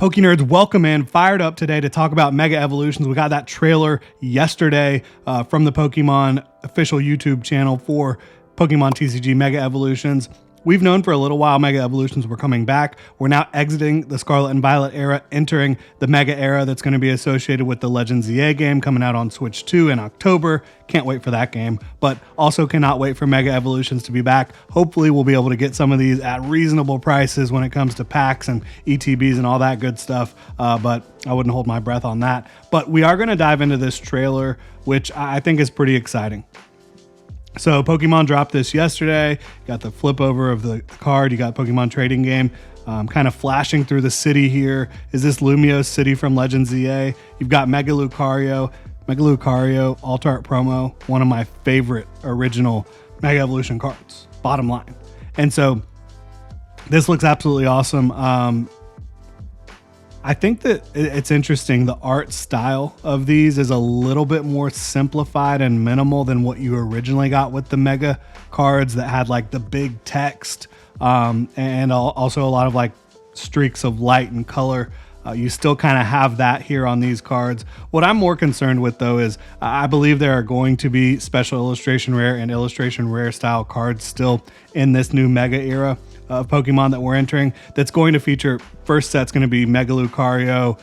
Poke Nerds, welcome in. Fired up today to talk about Mega Evolutions. We got that trailer yesterday from the Pokemon official YouTube channel for Pokemon TCG Mega Evolutions. We've known for a little while Mega Evolutions were coming back. We're now exiting the Scarlet and Violet era, entering the Mega era that's going to be associated with the Legends ZA game coming out on Switch 2 in October. Can't wait for that game, but also cannot wait for Mega Evolutions to be back. Hopefully we'll be able to get some of these at reasonable prices when it comes to packs and ETBs and all that good stuff, but I wouldn't hold my breath on that. But we are going to dive into this trailer, which I think is pretty exciting. So Pokemon dropped this yesterday. You got the flip over of the card. You got Pokemon trading game kind of flashing through the city here. Is this Lumiose City from Legends ZA? You've got Mega Lucario. Mega Lucario alt art promo. One of my favorite original Mega Evolution cards. Bottom line. And so this looks absolutely awesome. I think that it's interesting. The art style of these is a little bit more simplified and minimal than what you originally got with the Mega cards that had like the big text and also a lot of like streaks of light and color. You still kind of have that here on these cards. What I'm more concerned with though is I believe there are going to be special illustration rare and illustration rare style cards still in this new Mega era of Pokemon that we're entering. That's going to feature, first set's going to be Mega Lucario,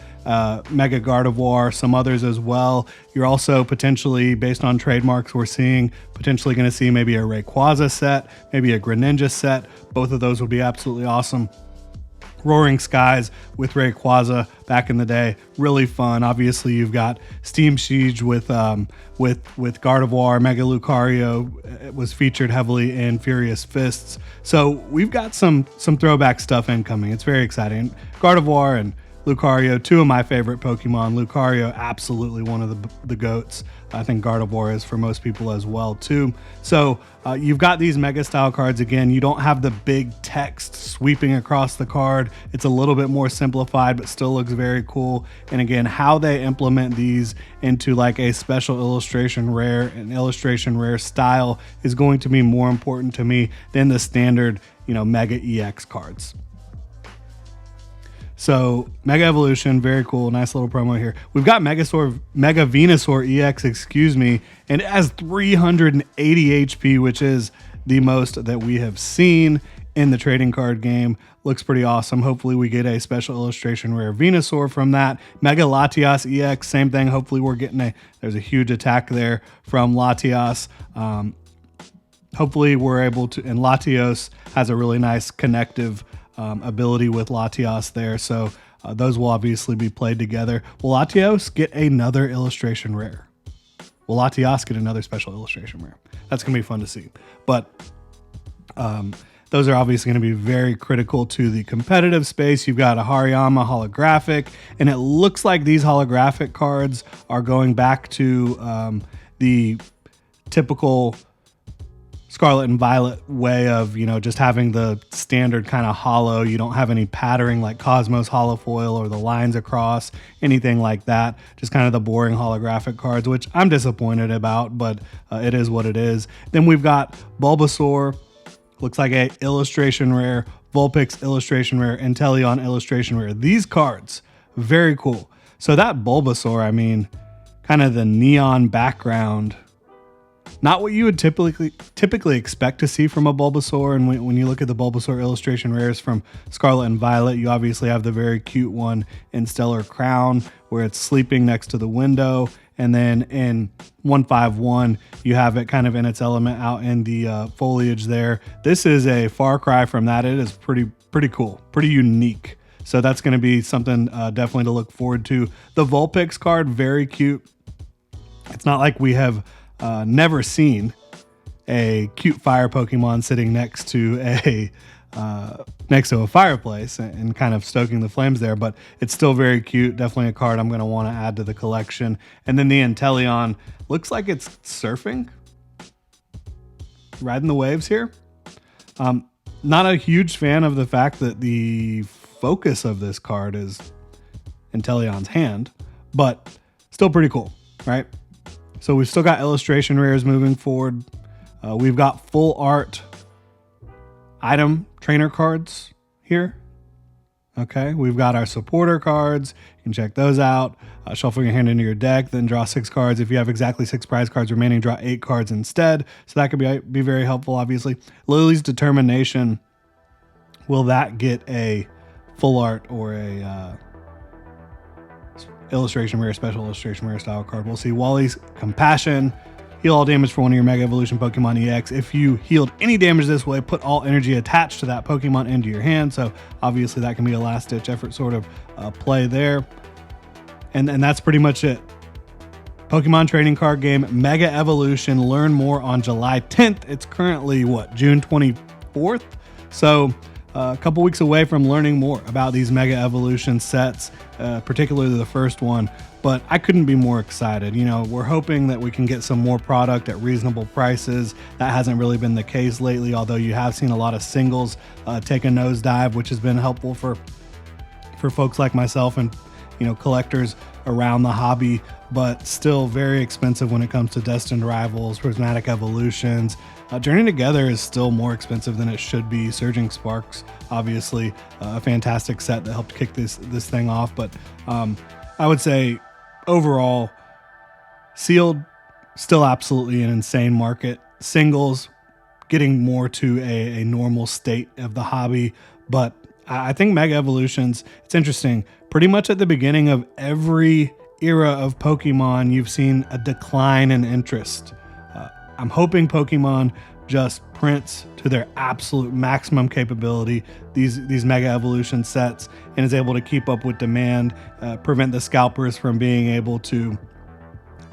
Mega Gardevoir, some others as well. You're also potentially, based on trademarks we're seeing, potentially going to see maybe a Rayquaza set, maybe a Greninja set. Both of those would be absolutely awesome. Roaring Skies with Rayquaza back in the day, really fun. Obviously, you've got Steam Siege with Gardevoir. Mega Lucario was featured heavily in Furious Fists. So we've got some throwback stuff incoming. It's very exciting. Gardevoir and Lucario, two of my favorite Pokemon. Lucario, absolutely one of the GOATs. I think Gardevoir is for most people as well too. So you've got these Mega style cards. Again, you don't have the big text sweeping across the card. It's a little bit more simplified, but still looks very cool. And again, how they implement these into like a special illustration rare and illustration rare style is going to be more important to me than the standard, Mega EX cards. So Mega Evolution, very cool. Nice little promo here. We've got Mega Venusaur EX, and it has 380 HP, which is the most that we have seen in the trading card game. Looks pretty awesome. Hopefully we get a special illustration rare Venusaur from that. Mega Latias EX, same thing. Hopefully we're getting there's a huge attack there from Latias. Hopefully we're able to, and Latios has a really nice connective ability with Latias there, so those will obviously be played together. Will Latios get another illustration rare? Will Latias get another special illustration rare? That's going to be fun to see. But those are obviously going to be very critical to the competitive space. You've got a Hariyama holographic, and it looks like these holographic cards are going back to the typical Scarlet and Violet way of, just having the standard kind of holo. You don't have any patterning like Cosmos holofoil or the lines across, anything like that. Just kind of the boring holographic cards, which I'm disappointed about, but it is what it is. Then we've got Bulbasaur, looks like a illustration rare, Vulpix illustration rare, Inteleon illustration rare. These cards, very cool. So that Bulbasaur, kind of the neon background, not what you would typically expect to see from a Bulbasaur. And when you look at the Bulbasaur illustration rares from Scarlet and Violet, you obviously have the very cute one in Stellar Crown where it's sleeping next to the window. And then in 151, you have it kind of in its element out in the foliage there. This is a far cry from that. It is pretty cool, pretty unique. So that's going to be something definitely to look forward to. The Vulpix card, very cute. It's not like we have never seen a cute fire Pokemon sitting next to a fireplace and kind of stoking the flames there, but it's still very cute. Definitely a card I'm going to want to add to the collection. And then the Inteleon looks like it's surfing, riding the waves here. Not a huge fan of the fact that the focus of this card is Inteleon's hand, but still pretty cool, right? So we've still got illustration rares moving forward. We've got full art item trainer cards here. Okay, we've got our supporter cards. You can check those out. Shuffle your hand into your deck, then draw 6 cards. If you have exactly 6 prize cards remaining, draw 8 cards instead. So that could be very helpful, obviously. Lily's Determination. Will that get a full art or a illustration rare, special illustration rare style card? We'll see. Wally's Compassion. Heal all damage for one of your Mega Evolution Pokemon EX. If you healed any damage this way, put all energy attached to that Pokemon into your hand. So obviously that can be a last-ditch effort sort of play there. And that's pretty much it. Pokemon trading card game Mega Evolution. Learn more on July 10th. It's currently, June 24th? So a couple weeks away from learning more about these Mega Evolution sets, particularly the first one. But I couldn't be more excited. You know, we're hoping that we can get some more product at reasonable prices. That hasn't really been the case lately, although you have seen a lot of singles take a nosedive, which has been helpful for folks like myself and, collectors around the hobby, but still very expensive when it comes to Destined Rivals, Prismatic Evolutions. Journey Together is still more expensive than it should be. Surging Sparks, obviously, a fantastic set that helped kick this thing off. But I would say overall, sealed, still absolutely an insane market. Singles, getting more to a normal state of the hobby. But I think Mega Evolutions, it's interesting. Pretty much at the beginning of every era of Pokemon, you've seen a decline in interest. I'm hoping Pokemon just prints to their absolute maximum capability these Mega Evolution sets and is able to keep up with demand, prevent the scalpers from being able to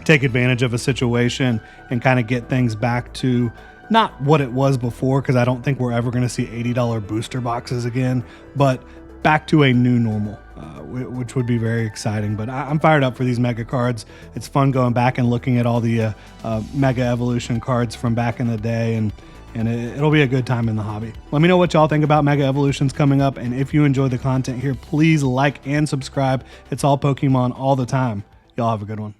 take advantage of a situation and kind of get things back to not what it was before, because I don't think we're ever going to see $80 booster boxes again, but back to a new normal, which would be very exciting. But I'm fired up for these Mega cards. It's fun going back and looking at all the Mega Evolution cards from back in the day, and it'll be a good time in the hobby. Let me know what y'all think about Mega Evolutions coming up, and if you enjoy the content here, please like and subscribe. It's all Pokemon all the time. Y'all have a good one.